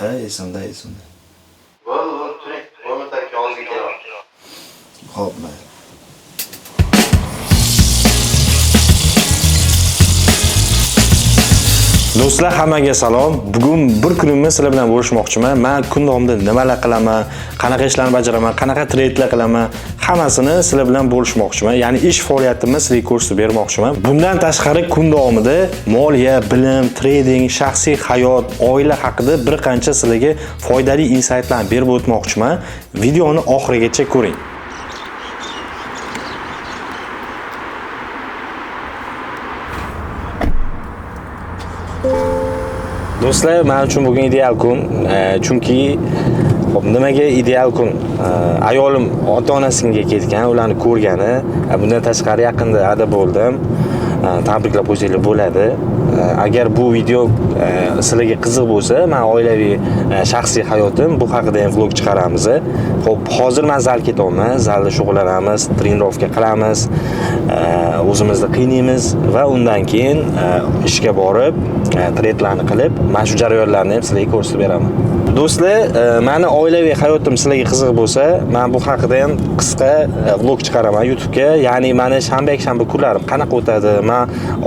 Ha, esimda. Bo'ldi, turing. Qo'mitaga hozir kelaman. Xo'p, mayli. Do'stlar, hammaga salom. Bugun bir kunimni sizlar bilan bo'lishmoqchiman. Men kun davomida nimalar qilaman, qanaqa ishlarni bajaraman, qanaqa treytlar qilaman, hammasini sizlar bilan bo'lishmoqchiman. Ya'ni ish faoliyatimni sizlarga ko'rsatib bermoqchiman. Bundan tashqari kun davomida moliya, bilim, trading, shaxsiy hayot, oila haqida bir qancha sizlarga foydali insightlarni berib o'tmoqchiman. Videoni oxirigacha ko'ring. Do'stlar, men uchun bugun ideal kun. Chunki nimaga ideal kun? Ayolim ota-onasiga ketgan, ularni ko'rgani. Bundan tashqari yaqinda ada bo'ldim. Tabriklab qo'ysangiz bo'ladi. Agar bu video sizlarga qiziq bo'lsa, men oilaviy shaxsiy hayotim bu haqida ham vlog chiqaramiz. Xo'p, hozir men zalga ketyapman. Zalda shug'ullanamiz, trenirovka qilamiz, o'zimizni qiynaymiz va undan keyin ishga borib, treytlarni qilib, mana shu jarayonlarni ham sizlarga ko'rsatib beraman. Do'stlar, meni oilaviy hayotim sizlarga qiziq bo'lsa, men bu haqida ham qisqa vlog chiqaraman YouTube'ga. Ya'ni meni shanba kunlarim qanaqa o'tadi, men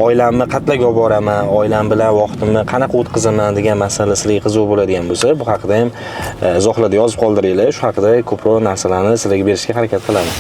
oilamni qatlarga olib boraman, oilam bilan vaqtimni qanaqa o'tkazaman degan masala sizlarga qiziq bo'ladigan bo'lsa, bu haqida ham izohlarda yozib qoldiringlar. Shu haqida ko'proq narsalarni sizlarga berishga harakat qilaman.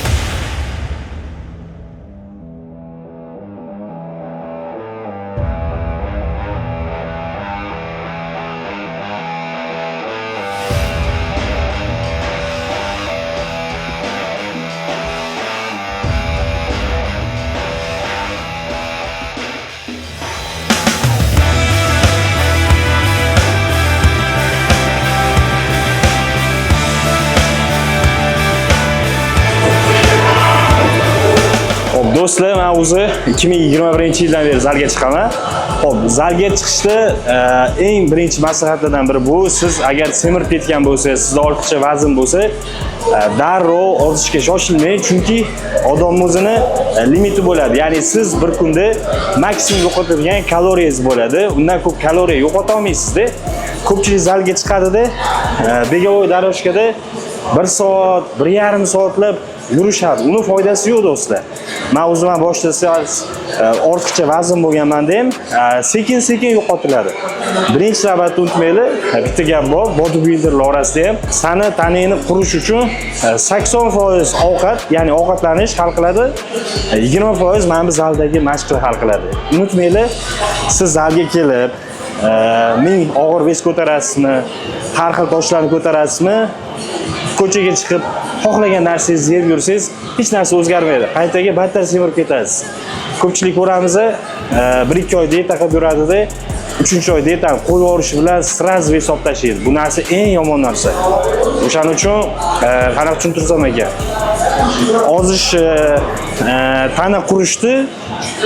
Do'stlar, men o'zi 2021-yildan beri zalga chiqaman. Xo'p, zalga chiqishda eng birinchi maslahatlardan biri bu, siz agar semirib ketgan bo'lsangiz, sizda ortiqcha vazn bo'lsa, darrov ozishga shoshilmang, chunki odamning o'zini limiti bo'ladi. Ya'ni siz bir kunda maksimum yo'qotadigan kaloriyangiz bo'ladi. Undan ko'p kaloriya yo'qota olmaysizda. Ko'pchilik zalga chiqadi-da, begovoy daroshkada 1 soat, 1,5 soatlab yurishadi. Uni foydasi yo'q do'stlar. Men o'zim boshida ortiqcha vazn bo'lganmanda ham sekin-sekin yo'qotiladi. Birinchi navbatda unutmanglar, bitta gap bor, bodybuilderlar orasida ham sani tanangni qurish uchun 80% ovqat, ya'ni ovqatlanish hal qiladi, 20% mana bu zaldagi mashqlar hal qiladi. Unutmanglar, siz zalga kelib, ming og'ir vez ko'tarasizmi, har xil toshlarni ko'tarasizmi, ko'chaga chiqib xohlagan narsangizni yeb yursangiz, hech narsa o'zgarmaydi. Qaytaga battar semirib ketasiz. Ko'pchilik ko'ramiz, 1-2 oy dieta qilib yuradida, 3-oy dietani qo'yib yuborish bilan sraz hisob tashlaydi. Bu narsa eng yomon narsa. O'shaning uchun qanaqa tushuntirsam ekan, ozish tana qurishni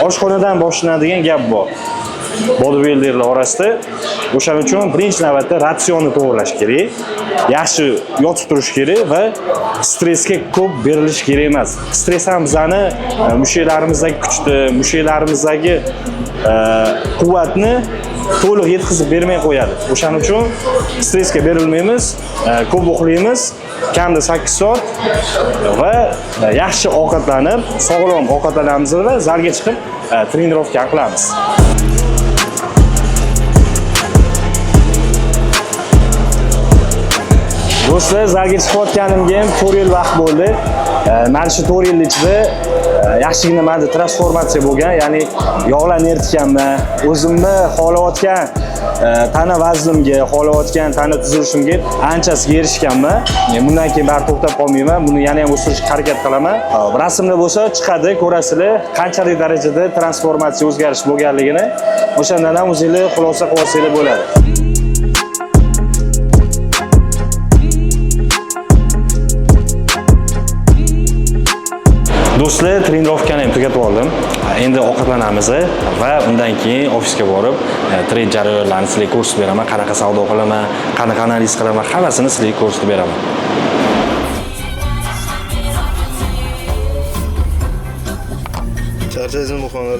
oshxonadan boshlanadigan gap bor. Bodybuilderlar orasida. O'shaning uchun birinchi navbatda ratsionni to'g'irlash kerak. Yaxshi yotib turish kerak va stressga ko'p berilish kerak emas. Stress ham bizani mushaklarimizdagi kuchni, mushaklarimizdagi quvvatni to'liq yetkazib bermay qo'yadi. O'shaning uchun stressga berilmaymiz, ko'p uxlaymiz, kamida 8 soat va yaxshi ovqatlanib, sog'lom ovqatlanamiz va zalga chiqib trenirovka qilamiz. Do'stlar, zalga chiqayotganimga ham 4 yil vaqt bo'ldi. Mana shu 4 yil ichida yaxshigina menda transformatsiya bo'lgan, ya'ni yog'larni eritganman, o'zimni xohlayotgan tana vaznimga, xohlayotgan tana tuzilishimga anchasiga erishganman. Bundan keyin bari to'xtab qolmayman, buni yana ham o'stirishga harakat qilaman. Rasmda bo'lsa chiqadi, ko'rasizlar, qanchalik darajada transformatsiya o'zgarish bo'lganligini. O'shandan ham o'zingizlar xulosa qilib olsanglar bo'ladi. Do'stlar, trenirovkani ham tugatib oldim. Endi ovqatlanamiz va undan keyin ofisga borib, trend jarayonlarini sizlarga ko'rsatib beraman, qanaqa savdo qilaman, qanaqa analiz qilaman, hammasini sizlarga ko'rsatib beraman. Charchaysizmi muxonlar?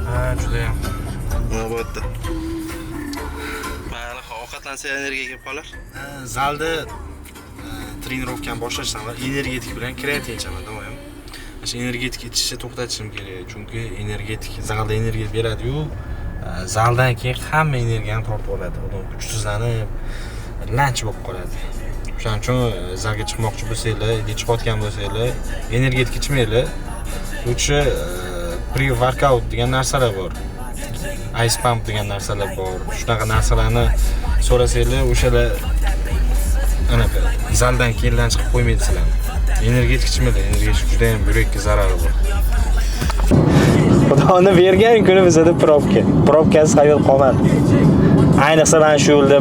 Ha, juda ham. Nima bo'pti? Mayli, ovqat ovqatlansa energiya kelib qolar. Zalda trenirovkani boshlashdan avval energetik bilan kreatin ichaman doim. O'sha energetik ichishni to'xtatishim kerak, chunki energetik zalda energiya beradi-yu, zaldan keyin hamma energiyani tortib oladi. Odam kuchsizlanib, lanch bo'lib qoladi. Shuning uchun zalga chiqmoqchi bo'lsanglar, chiqayotgan bo'lsanglar, energetik ichmanglar. Lutchi pre-workout degan narsalar bor. Ice pump degan narsalar bor. Shunaqa narsalarni so'rasanglar, o'shalar anaqa zaldan keyin lanch qilib qo'ymaydi sizlarni. Energetik ichmanglar, energetik juda ham yurakka zarari bor. Xudoni bergan kuni bizda probkasiz hayot qolmadi. Ayniqsa men shu yo'lda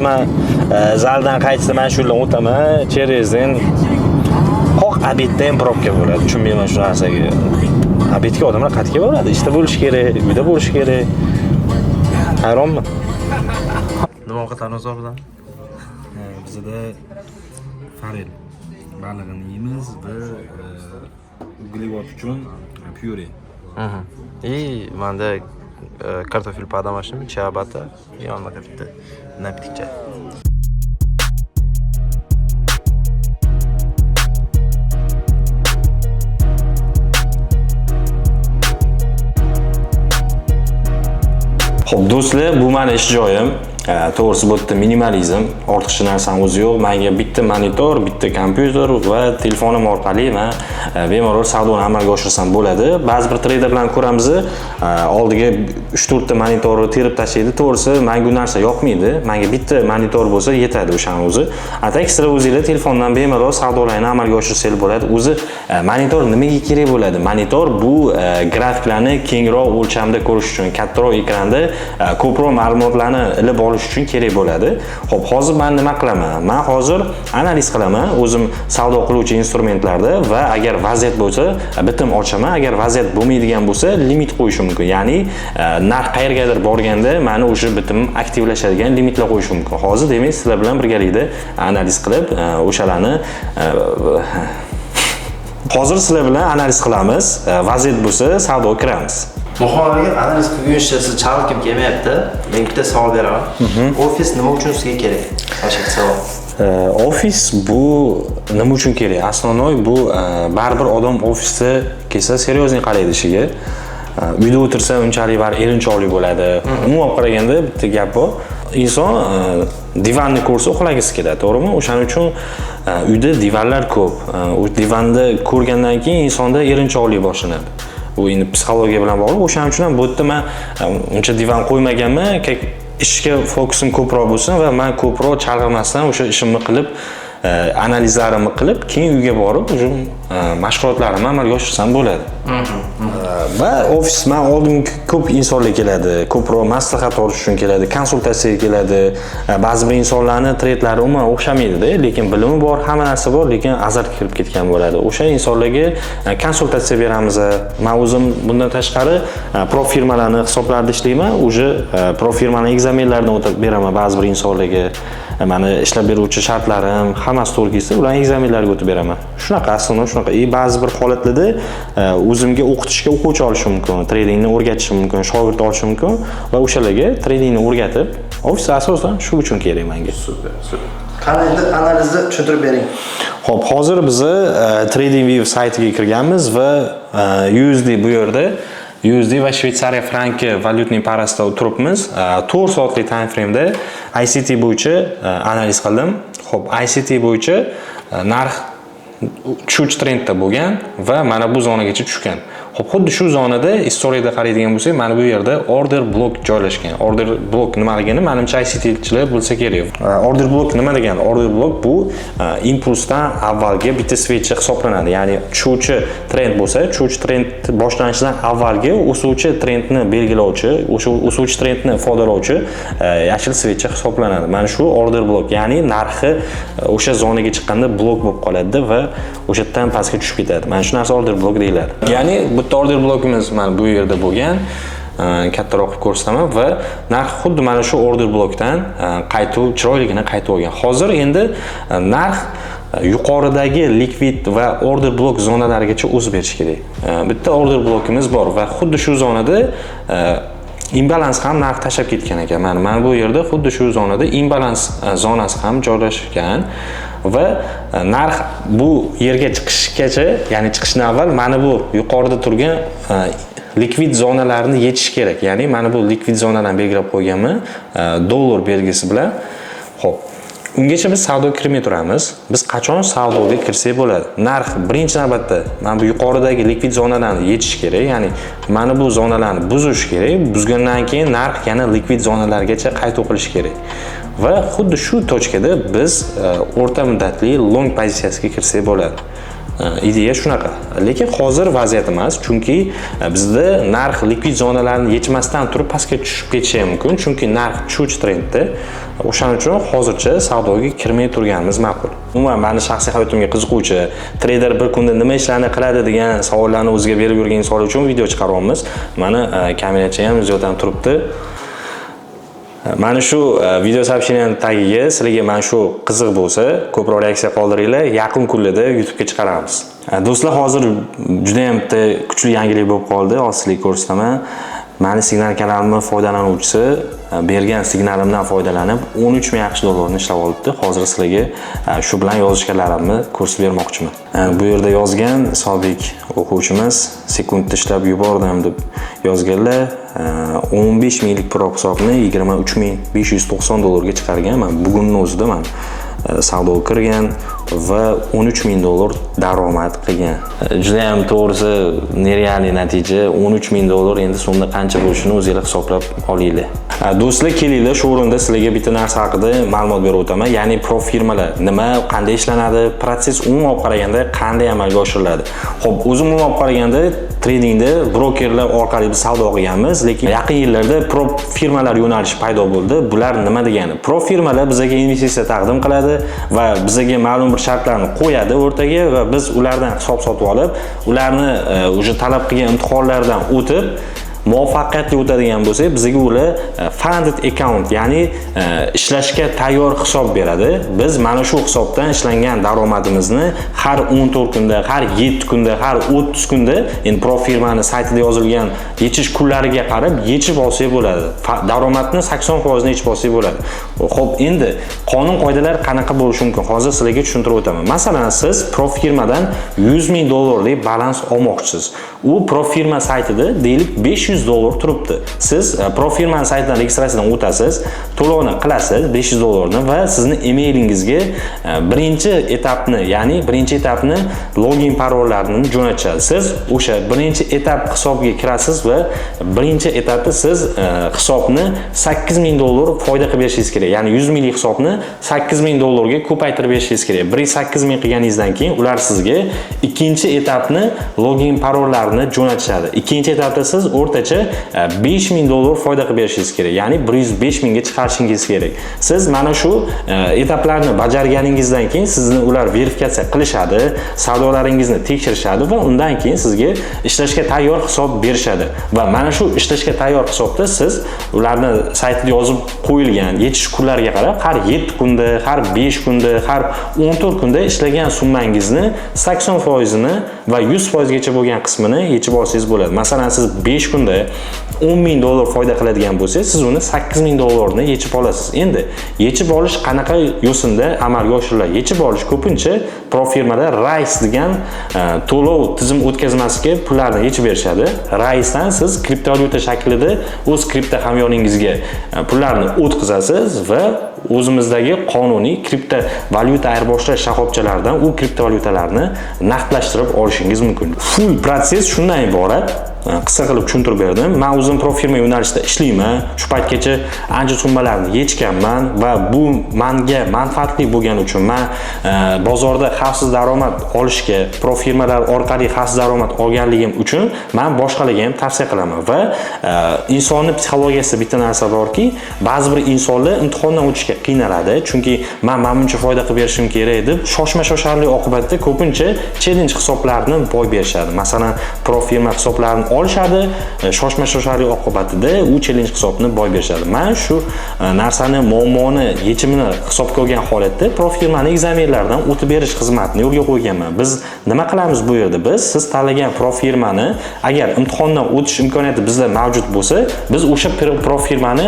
zaldan qaytsa men shu yo'ldan o'taman, cherezdin qoq obedda ham probka bo'ladi. Tushunmayman shu narsaga. Obedga odamlar qatga boradi, ishda bo'lish kerak, uyda bo'lish kerak. Hayronman. Nima ovqatlarni o'zingizdan? Bizda farel balig'ini yeymiz va uglevod uchun pyure. И manda kartofel подамашним, чиабата и anaqa bitta napitcha. Xo'p, do'stlar, bu meni ish joyim. To'g'risi bu yerda minimalizm, ortiqcha narsam o'zi yo'q. Menga bitta monitor, bitta kompyuter va telefonim orqali men bemalol savdoni amalga oshirsam bo'ladi. Ba'zi bir treyderlarni ko'ramiz, oldiga 3-4 ta monitorni terib tashlaydi. To'g'risi menga bu narsa yoqmaydi. Menga bitta monitor bo'lsa yetadi o'shaning o'zi. Ekstra o'zingizlar telefondan bemalol savdolarni amalga oshirsangiz bo'ladi. O'zi monitor nimaga kerak bo'ladi? Monitor bu grafiklarni kengroq o'lchamda ko'rish uchun, kattaroq ekranda ko'proq ma'lumotlarni ilib olish uchun kerak bo'ladi. Xo'p, hozir men nima qilaman? Men hozir analiz qilaman o'zim savdo qiluvchi instrumentlarda va agar vaziyat bo'lsa, bitim ochaman. Agar vaziyat bo'lmaydigan bo'lsa, limit qo'yishim mumkin. Ya'ni narx qayergadir borganda meni o'sha bitim aktivlashadigan limitlar qo'yishim mumkin. Hozir demak, sizlar bilan birgalikda analiz qilib, o'shalarni hozir sizlar bilan analiz qilamiz. Vaziyat bo'lsa, savdoga kiramiz. Muhojirga analiz qilguncha siz chalkib kelmayapti. Men bitta savol beraman. Ofis nima uchun sizga kerak? O'sha savol. Ofis bu nima uchun kerak? Asosiy bu baribir odam ofisda kelsa seriozniy qaraydi ishiga. Uyda o'tirsa unchalik erinchoqlik bo'ladi. Umuman qaraganda bitta gap bor. Inson divanni ko'rsa uxlagisi keladi, to'g'rimi? O'shaning uchun uyda divanlar ko'p. U divanni ko'rgandan keyin insonda erinchoqlik boshlanadi. Bu endi psixologiya bilan bog'liq. O'shaning uchun ham bu yerda men uncha divan qo'ymaganman, ishga fokusim ko'proq bo'lsin va men ko'proq chalg'imasdan o'sha ishimni qilib, analizlarimni qilib, keyin uyga borib, o'sha mashg'ulotlarimni amalga oshirsam bo'ladi. Va ofis men oldimga ko'p insonlar keladi, ko'proq maslahat olish uchun keladi, konsultatsiyaga keladi. Ba'zi bir insonlarning trendlari umuman o'xshamaydi-da, lekin bilimi bor, hamma narsa bor, lekin azartga kirib ketgan bo'ladi. O'sha insonlarga konsultatsiya beramiz. Men o'zim bundan tashqari pro firmalarning hisoblarida ishlayman. O'sha pro firmaning ekzamenlarini o'tab beraman ba'zi bir insonlarga. Meni ishlab beruvchi shartlarim, hammasi to'g'ri kelsa, ularning ekzamenlariga o'tib beraman. Shunaqa aslida shunaqa. Ba'zi bir holatlarda o'zimga o'qitishga o'quvchi olishim mumkin, tradingni o'rgatishim mumkin, shogird olishim mumkin va o'shalarga tradingni o'rgatib, ofis asosan shu uchun kerak menga. Super. Qani endi analizni tushuntirib bering. Xo'p, hozir biz TradingView saytiga kirganmiz va USD bu yerda USD va Shveysariya franki valyutning parasida turibmiz. 4 soatlik time frame'da ICT bo'yicha analiz qildim. Xo'p, ICT bo'yicha narx tushuvchi trendda bo'lgan va mana bu zonagacha tushgan. Xo'p, xuddi shu zonada istoriyada qaraydigan bo'lsak, mana bu yerda order block joylashgan. Order block nimaligini menimcha ICTchilar bilsa kerak. Order block nima degani? Order block bu impulsdan avvalgi bitta switch hisoblanadi. Ya'ni tushuvchi trend bo'lsa, tushuvchi trend boshlanishidan avvalgi o'suvchi trendni belgilovchi, o'sha o'suvchi trendni ifodalovchi yashil switch hisoblanadi. Mana shu order block, ya'ni narxi o'sha zonaga chiqqanda blok bo'lib qoladi va o'sha yerdan pastga tushib ketadi. Mana shu narsa order block deyiladi. Ya'ni bitta order blokimiz mana bu yerda bo'lgan, kattaroq qilib ko'rsataman va narx xuddi mana shu order blokdan chiroyligini qaytib olgan. Hozir endi narx yuqoridagi likvid va order blok zonalarigacha o'sib berish kerak. Bitta order blokimiz bor va xuddi shu zonada imbalans ham narx tashab ketgan ekan. Mana bu yerda xuddi shu zonada imbalans zonasi ham joylashgan va narx bu yerga chiqishgacha, ya'ni chiqishdan avval mana bu yuqorida turgan likvid zonalarni yechish kerak. Ya'ni mana bu likvid zonalarni belgilab qo'yganman dollar belgisi bilan. Xo'p, ungacha biz savdoga kirmay turamiz. Biz qachon savdoga kirsak bo'ladi? Narx birinchi navbatda mana bu yuqoridagi likvid zonalarni yechish kerak, ya'ni mana bu zonalarni buzish kerak. Buzgandan keyin narx yana likvid zonalargacha qayta o'qilishi kerak. Va xuddi shu tochkada biz o'rta muddatli long pozitsiyasiga kirsak bo'ladi. Ideya shunaqa. Lekin hozir vaziyat emas, chunki bizda narx likvid zonalarni yechmasdan turib pastga tushib ketishi mumkin, chunki narx tushuvchi trendda. O'shaning uchun hozircha savdoga kirmay turganimiz ma'qul. Umuman meni shaxsiy hayotimga qiziquvchi trader bir kunda nima ishlarni qiladi degan savollarni o'ziga berib yurgan insonlar uchun video chiqaryapmiz. Mana kamerachi ham yozdan turibdi. Mana shu video soобщениyaning tagiga sizlarga mana shu qiziq bo'lsa, ko'proq reaksiya qoldiringlar. Yaqin kunlarda YouTube'ga chiqaramiz. Do'stlar, hozir juda ham kuchli yangilik bo'lib qoldi. Hozirlik ko'rsataman. Meni signal kanalimning foydalanuvchisi bergan signalimdan foydalanib 13 ming AQSh dollarni ishlab olibdi. Hozir sizlarga shu bilan yozishganlarimni ko'rsatib bermoqchiman. Bu yerda yozgan Sobik o'quvchimiz sekundda ishlab yubordim deb yozganlar. 15 minglik prop hisobni 23590 dollarga chiqargan. Men bugunning o'zida men savdoga kirgan va 13 ming dollar daromad qilgan. Juda ham to'g'risi nerealniy natija. 13 ming dollar endi so'mda qancha bo'lishini o'zingizlar hisoblab olinglar. Do'stlar, kelinglar, shu o'rinda sizlarga bitta narsa haqida ma'lumot berib o'taman. Ya'ni prop firmalar nima, qanday ishlanadi, proses umuman olib qaraganda qanday amalga oshiriladi. Xo'p, o'zim umuman olib qaraganda tradingda brokerlar orqali biz savdo qilganmiz, lekin yaqin yillarda prop firmalar yo'nalishi paydo bo'ldi. Bular nima degani? Prop firmalar bizga investitsiya taqdim qiladi va bizga ma'lum bir shartlarni qo'yadi o'rtaga va biz ulardan hisob sotib olib, ularni o'sha talab qilgan imtihonlardan o'tib muvaffaqiyatli o'tadigan bo'lsak, bizga ular funded account, ya'ni ishlashga tayyor hisob beradi. Biz mana shu hisobdan ishlangan daromadimizni har 14 kunda, har 7 kunda, har 30 kunda, endi prop firmani saytida yozilgan yechish kunlariga qarab yechib olsak bo'ladi. Daromadni 80% ni yechib olsak bo'ladi. Xo'p, endi qonun qoidalar qanaqa bo'lishi mumkin? Hozir sizlarga tushuntirib o'taman. Masalan, siz prop firmadan 100 ming dollarlik balans olmoqchisiz. U prop firma saytida deylik 500 dollar turibdi. Siz prop firma saytidan registratsiyadan o'tasiz, to'lovni qilasiz 500 dollarni va sizni emailingizga birinchi etapni, ya'ni birinchi etapni login parollarini jo'natadi. Siz o'sha birinchi etap hisobga kirasiz va birinchi etapda siz hisobni 8 ming dollar foyda qilib berishingiz kerak. Ya'ni 100 minglik hisobni 8 ming dollarga ko'paytirib berishingiz kerak. 8 ming qilganingizdan keyin ular sizga ikkinchi etapni login parollarini jo'natishadi. Ikkinchi etapda siz o'rtacha 5 ming dollar foyda qilib berishingiz kerak. Ya'ni 105 mingga chiqarishingiz kerak. Siz mana shu etaplarni bajarganingizdan keyin sizni ular verifikatsiya qilishadi, savdolaringizni tekshirishadi va undan keyin sizga ishlashga tayyor hisob berishadi. Va mana shu ishlashga tayyor hisobda siz ularni saytida yozib qo'yilgan yechish kunlariga qarab har 7 kunda, har 5 kunda, har 14 kunda ishlagan summangizni 80% ni va 100% gacha bo'lgan qismini yechib olsangiz bo'ladi. Masalan, siz 5 kunda 10 ming dollar foyda qiladigan bo'lsangiz, siz uni 8 ming dollarni yechib olasiz. Endi yechib olish qanaqa yo'sinda amalga oshiriladi? Yechib olish ko'pincha prop firmada RAIS degan to'lov tizim o'tkazmasiga pullarni yechib berishadi. RAISdan siz kriptovalyuta shaklida o'z kripto hamyoningizga pullarni o'tkazasiz va o'zimizdagi qonuniy kriptovalyuta ayirboshlash shoxobchalaridan u kriptovalyutalarni naqdlashtirib olishingiz mumkin. Full proses shundan iborat. Qisqa qilib tushuntirib berdim. Men o'zim prop firma yo'nalishida ishlayman. Shu paytgacha ancha summalarni yechganman va bu menga manfaatli bo'lgani uchun men bozorda xavfsiz daromad olishga, prop firmalar orqali xavfsiz daromad olganligim uchun men boshqalarga ham tavsiya qilaman. Va insonning psixologiyasida bitta narsa borki, ba'zi bir insonlar imtihondan o'tishga qiynaladi, chunki men buncha foyda qilib berishim kerak deb shoshma-shosharlik oqibatda ko'pincha challenge hisoblarini boy berishadi. Masalan, prop firma hisoblarini olishadi, shoshma-shoshari oqibatida u challenge hisobni boy berishadi. Men shu narsani, muammoni yechimini hisobga olgan holatda profirmani ekzaminlardan o'tib berish xizmatini yo'lga qo'yganman. Biz nima qilamiz bu yerda? Biz siz tanlagan profirmani agar imtihondan o'tish imkoniyati bizda mavjud bo'lsa, biz o'sha profirmani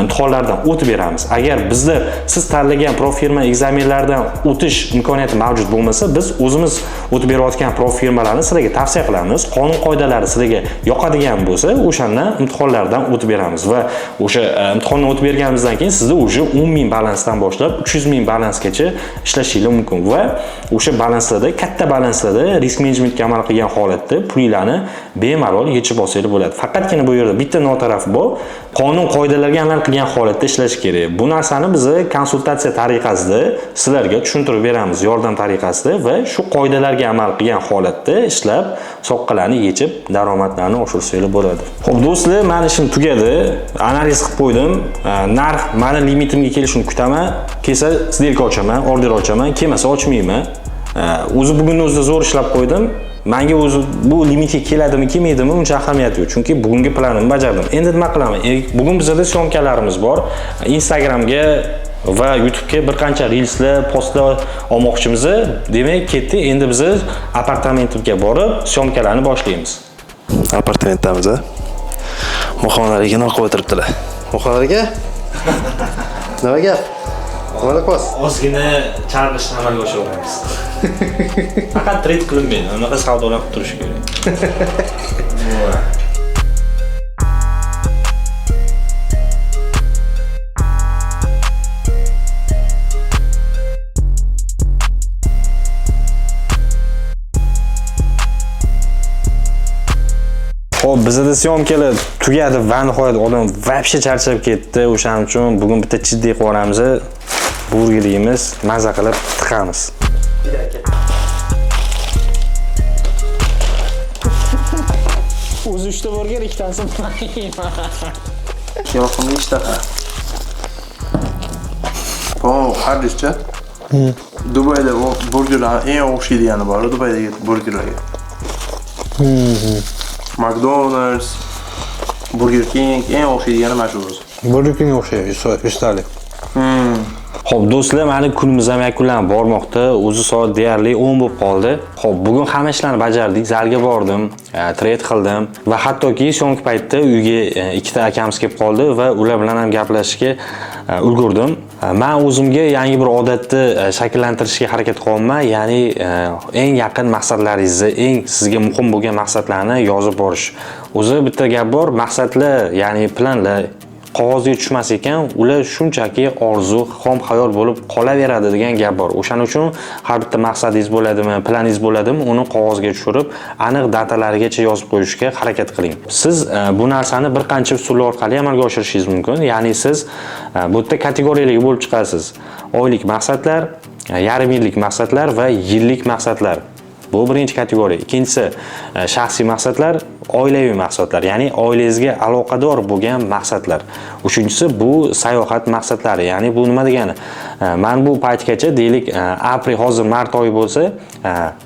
imtihonlardan o'tib beramiz. Agar bizda siz tanlagan profirma ekzaminlardan o'tish imkoniyati mavjud bo'lmasa, biz o'zimiz o'tib berayotgan profirmalarni sizlarga tavsiya qilamiz. Qonun qoidalari sizlarga yoqadigan bo'lsa, o'shandan imtihonlardan o'tib beramiz va o'sha imtihondan o'tib berganimizdan keyin sizda o'sha 10 ming balansdan boshlab 300 ming balansgacha ishlashingiz mumkin va o'sha balanslarda, katta balanslarda risk menejmentga amal qilgan holatda pulinglarni bemalol yechib olsangiz bo'ladi. Faqatgina bu yerda bitta notarafi bor. Qonun qoidalariga amal qilgan holatda ishlash kerak. Bu narsani biz konsultatsiya tariqasida sizlarga tushuntirib beramiz, yordam tariqasida va shu qoidalarga amal qilgan holatda ishlab, soqqalarni yechib, daromadlarni oshirsangiz bo'ladi. Xo'p, do'stlar, meni ishim tugadi. Analiz qilib qo'ydim. Narx meni limitimga kelishini kutaman. Kelsa сделка ochaman, order ochaman, kelmasa ochmayman. O'zi bugun o'zida zo'r ishlab qo'ydim. Menga o'zi bu limitga keladimi, kelmaydimi uncha ahamiyati yo'q, chunki bugungi planimni bajardim. Endi nima qilaman? Bugun bizda syomkalarimiz bor. Instagramga va YouTube'ga bir qancha reelslar, postlar olmoqchimiz. Demak, ketdi. Endi biz apartamentimga borib, syomkalarni boshlaymiz. Apartamentdamiz. Muxonlarga noqib o'tiribdilar. Muxonlarga? Nima gap? Nima qos? Ozgina chalg'ishni amalga oshiramiz. Faqat trade qilinmaydi. Unaqa savdolar qilib turish kerak. Xo'p, bizda syomkalar tugadi va nihoyat odam vobshe charchab ketdi. O'shaning uchun bugun bitta jiddiy qilamiz. Burger yeymiz, maza qilib tiqamiz. O'zi 3 ta burger, 2 tasini mayman. Yoqimli ishtaha. Bu hadischa. Dubayda burgerlar eng o'xshaydigani bor, Dubaydagi burgerlarga. McDonald's, Burger King eng o'xshaydigani mana shu o'zi. Burger King o'xshaydi, ustalik. Xo'p, do'stlar, meni kunimiz ham yakunlanib bormoqda. O'zi soat deyarli 10 bo'lib qoldi. Xo'p, bugun hamma ishlarni bajardik. Zalga bordim, trade qildim va hattoki syomka paytida uyga ikkita akamiz kelib qoldi va ular bilan ham gaplashishga ulgurdim. Men o'zimga yangi bir odatni shakllantirishga harakat qilyapman, ya'ni eng yaqin maqsadlaringizni, eng sizga muhim bo'lgan maqsadlarni yozib borish. O'zi bitta gap bor, maqsadlar, ya'ni planlar qog'ozga tushmas ekan, ular shunchaki orzu, xom xayol bo'lib qolaveradi degan gap bor. O'shaning uchun har bitta maqsadingiz bo'ladimi, planingiz bo'ladimi, uni qog'ozga tushirib, aniq datalarigacha yozib qo'yishga harakat qiling. Siz bu narsani bir qancha usullar orqali amalga oshirishingiz mumkin. Ya'ni siz bu yerda kategoriyalarga bo'lib chiqasiz. Oylik maqsadlar, yarim yillik maqsadlar va yillik maqsadlar. Bu birinchi kategoriya. Ikkinchisi shaxsiy maqsadlar, oilaviy maqsadlar, ya'ni oilangizga aloqador bo'lgan maqsadlar. Uchinchisi bu sayohat maqsadlari, ya'ni bu nima degani? Men bu paytgacha deylik, aprel hozir mart oyi bo'lsa,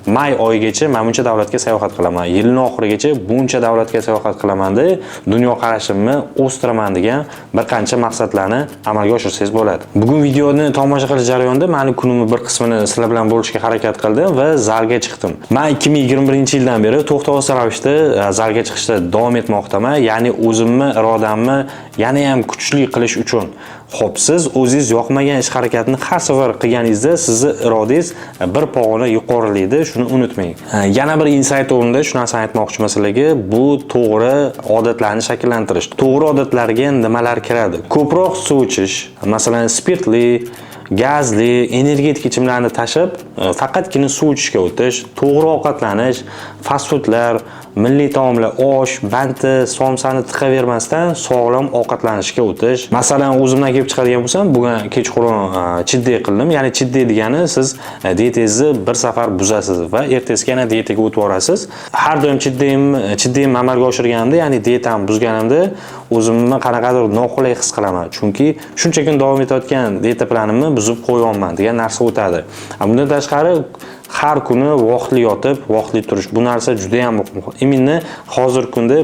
may oyigacha men buncha davlatga sayohat qilaman. Yilning oxirigacha buncha davlatga sayohat qilaman-da, dunyo qarashimni o'stiraman degan bir qancha maqsadlarni amalga oshirsangiz bo'ladi. Bugun videoni tomosha qilish jarayonida meni kunimning bir qismini sizlar bilan bo'lishga harakat qildim va zalga chiqdim. Men 2021-yildan beri to'xtovsiz ravishda zalga chiqishda davom etmoqdaman, ya'ni o'zimni irodamni yana ham kuchli qilish uchun. Xo'p, siz o'zingiz yoqmagan ish harakatini har safar qilganingizda sizni irodangiz bir pog'ona yuqorilaydi, shuni unutmang. Yana bir insight o'rnida shu narsani aytmoqchiman sizlarga, bu to'g'ri odatlarni shakllantirish. To'g'ri odatlarga nimalar kiradi? Ko'proq suv ichish, masalan, spirtli, gazli, energetik ichimlarni tashib, faqatgina suv ichishga o'tish, to'g'ri ovqatlanish, fast foodlar, milliy taomlar, osh, banti, somsani tiqavermasdan sog'lom ovqatlanishga o'tish. Masalan, o'zimdan kelib chiqadigan bo'lsam, bugun kechqurun jiddiy qildim. Ya'ni jiddiy degani siz dietangizni bir safar buzasiz va ertasiga yana dietaga o'tib borasiz. Har doim jiddiy amalga oshirganimda, ya'ni dietamni buzganimda o'zimni qanaqadir noqulay his qilaman. Chunki shuncha kun davom etayotgan dieta planimni buzib qo'yapman degan narsa o'tadi. Bundan tashqari har kuni vaqtli yotib, vaqtli turish. Bu narsa juda ham muhim. Imini hozirgi kunda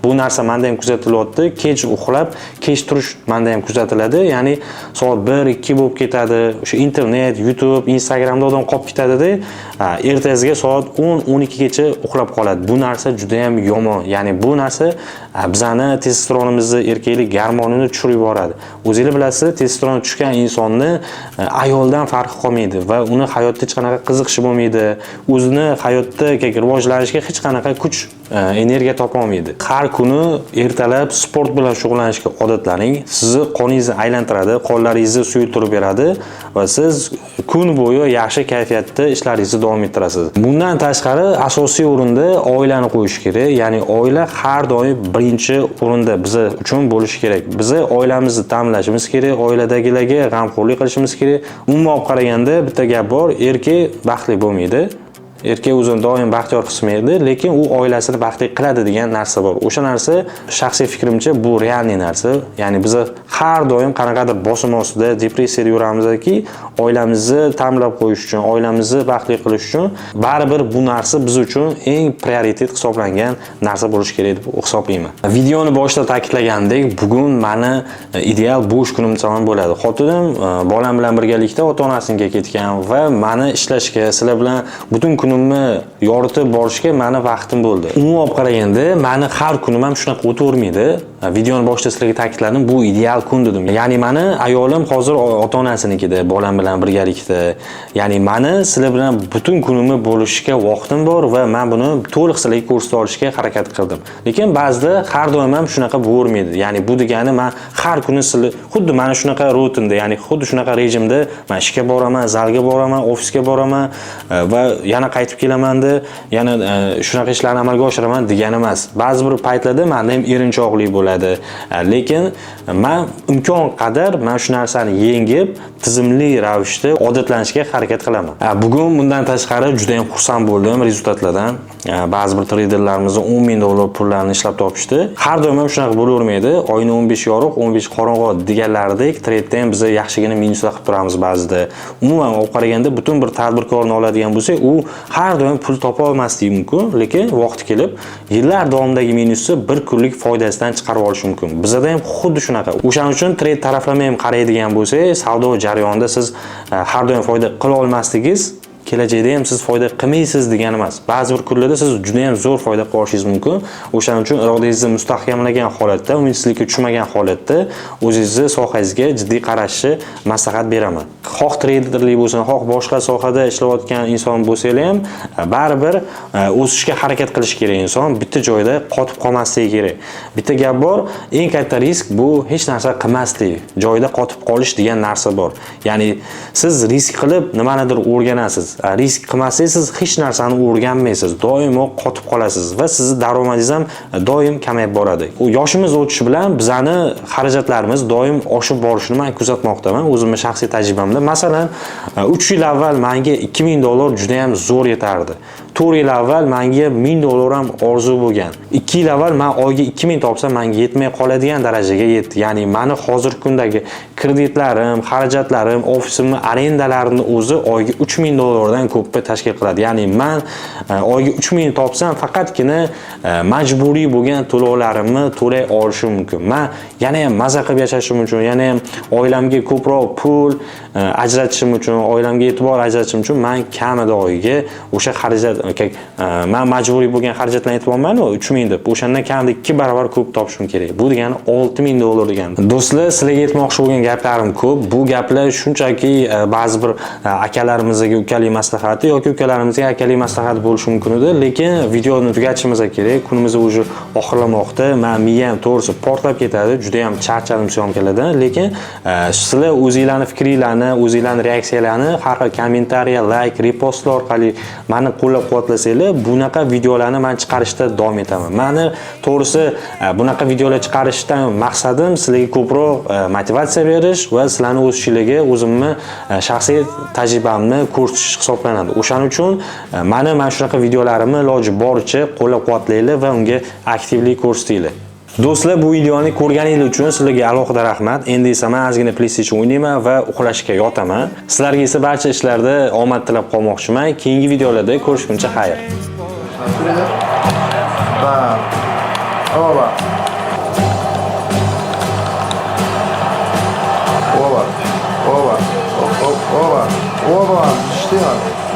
bu narsa menda ham kuzatilyapti. Kech uxlab, kech turish menda ham kuzatiladi. Ya'ni soat 1-2 bo'lib ketadi. O'sha internet, YouTube, Instagramda odam qolib ketadi-da, ertasiga soat 10-12 gacha uxlab qoladi. Bu narsa juda ham yomon. Ya'ni bu narsa bizani testosteronimizni, erkaklik gormonini tushirib yuboradi. O'zingiz bilasiz, testosteron tushgan insonni ayoldan farqi qolmaydi va uni hayotda hech qanaqa qiziqishi bo'lmaydi. O'zini hayotda rivojlanishga hech qanaqa kuch, energiya topa olmaydi. Har kuni ertalab sport bilan shug'ullanishga odatlaning. Sizni qoningizni aylantiradi, qonlaringizni suyultirib beradi va siz kun bo'yi yaxshi kayfiyatda ishlaringizni davom ettirasiz. Bundan tashqari asosiy o'rinda oilani qo'yish kerak. Ya'ni oila har doim birinchi o'rinda biz uchun bo'lishi kerak. Biz oilamizni ta'minlashimiz kerak, oiladagilarga g'amxo'rlik qilishimiz kerak. Umuman olib qaraganda bitta gap bor, erkak baxtli bo'lmaydi. Erkak o'zini doim baxtiyor hismaydi, lekin u oilasini baxtli qiladi degan narsa bor. O'sha narsa shaxsiy fikrimcha bu realniy narsa. Ya'ni biz har doim qanaqadir bosim ostida, depressiyada yuramizki, oilamizni ta'minlab qo'yish uchun, oilamizni baxtli qilish uchun baribir bu narsa biz uchun eng prioritet hisoblangan narsa bo'lishi kerak deb hisoblayman. Videoni boshida ta'kidlagandek, bugun meni ideal bo'sh kunim desam bo'ladi. Xotinim bolam bilan birgalikda ota-onasiga ketgan va meni ishlashga, sizlar bilan butun kunimni yoritib borishga meni vaqtim bo'ldi. Umuman olib qaraganda, meni har kunim ham shunaqa o'tavermaydi. Videoni boshida sizlarga ta'kidladim, bu ideal kun dedim. Ya'ni meni ayolim hozir ota-onasinikida, bolam bilan birgalikda. Ya'ni meni sizlar bilan butun kunimni bo'lishga vaqtim bor va men buni to'liq sizlarga ko'rsatib olishga harakat qildim. Lekin ba'zida har doim ham shunaqa bo'lavermaydi. Ya'ni bu degani men har kuni sizlar xuddi mana shunaqa rutinda, ya'ni xuddi shunaqa rejimda men ishga boraman, zalga boraman, ofisga boraman va yana qaytib kelamanda, yana shunaqa ishlarni amalga oshiraman degani emas. Ba'zi bir paytlarda menda ham erinchoqlik bo'ladi. Lekin men imkon qadar men shu narsani yengib, tizimli ravishda odatlanishga harakat qilaman. Bugun bundan tashqari juda ham xursand bo'ldim rezultatlardan. Ba'zi bir treyderlarimiz $10,000 pullarni ishlab topishdi. Har doim ham shunaqa bo'lavermaydi. Oyni 15 yorug', 15 qorong'u deganlaridek treytda ham biz yaxshigina minusda qilib turamiz ba'zida. Umuman olib qaraganda butun bir tadbirkorni oladigan bo'lsak, u har doim pul topa olmasligi mumkin, lekin vaqti kelib yillar davomidagi minusni bir kunlik foydasidan chiqarib olish mumkin. Bizda ham xuddi shunaqa. O'shaning uchun treyt taraflama ham qaraydigan bo'lsak, savdo jarayonida siz har doim foyda qila olmasligingiz kelajakda ham siz foyda qilmaysiz degani emas. Ba'zi bir kunlarda siz juda ham zo'r foyda qilishingiz mumkin. O'shaning uchun irodangizni mustahkamlagan holatda, umidsizlikka tushmagan holatda o'zingizni sohangizga jiddiy qarashni maslahat beraman. Xoh treyderlik bo'lsin, xoh boshqa sohada ishlayotgan inson bo'lsa ham, baribir o'sishga harakat qilish kerak inson. Bitta joyda qotib qolmasligi kerak. Bitta gap bor, eng katta risk bu hech narsa qilmaslik, joyda qotib qolish degan narsa bor. Ya'ni siz risk qilib nimanidir o'rganasiz. Risk qilmasangiz siz hech narsani o'rganmaysiz, doimo qotib qolasiz va sizning daromadingiz ham doim kamayib boradi. U yoshimiz o'tishi bilan bizani xarajatlarimiz doim oshib borishini men kuzatmoqdaman, o'zimning shaxsiy tajribamda. Masalan, 3 yil avval menga $2,000 juda ham zo'r yetardi. 4 yil avval menga $1,000 ham orzu bo'lgan. 2 yil avval men oyga 2,000 topsam menga yetmay qoladigan darajaga yetdi. Ya'ni meni hozirgi kundagi kreditlarim, xarajatlarim, ofisimning arendalarini o'zi oyga $3,000 dan ko'pni tashkil qiladi. Ya'ni men oyga 3,000 topsam faqatgina majburiy bo'lgan to'lovlarimni to'lay olishim mumkin. Men yana ham maza qilib yashashim uchun, yana ham oilamga ko'proq pul ajratishim uchun, oilamga e'tibor ajratishim uchun men kamida oyiga o'sha xarajat, men majburiy bo'lgan xarajatlarni aytibman-ku, 3,000 deb. O'shandan kamida 2 barobar ko'p topishim kerak. Bu degani $6,000 degani. Do'stlar, sizlarga aytmoqchi bo'lgan gaplarim ko'p. Bu gaplar shunchaki ba'zi bir akalarimizga ukalik maslahati yoki ukalarimizga akalik maslahat bo'lishi mumkin edi, lekin videoni tugatishimiz kerak. Kunimiz уже oxirlamoqda. Men miyam to'g'risi portlab ketadi. Juda ham charchadim syomkalardan, lekin sizlar o'zingizlarning fikringlarni, o'zingizlarning reaksiyalarni har xil kommentariya, like, repostlar orqali meni qo'llab-quvvatlasanglar, bunaqa videolarni men chiqarishda davom etaman. Meni to'g'risi bunaqa videolar chiqarishdan maqsadim sizlarga ko'proq motivatsiya berish va sizlarning o'sishingizga o'zimni shaxsiy tajribamni ko'rsatish hisoblanadi. O'shaning uchun mana shunaqa videolarimni iloji boricha qo'llab-quvvatlanglar va unga aktivlik ko'rsatinglar. Do'stlar, bu videoni ko'rganingiz uchun sizlarga alohida rahmat. Endi esa men ozgina PlayStation o'ynayman va uxlashga yotaman. Sizlarga esa barcha ishlarda omad tilab qolmoqchiman. Keyingi videolarda ko'rishguncha xayr. Bam. Oba. Oba. Oba. Oba. Oba. İşte yani.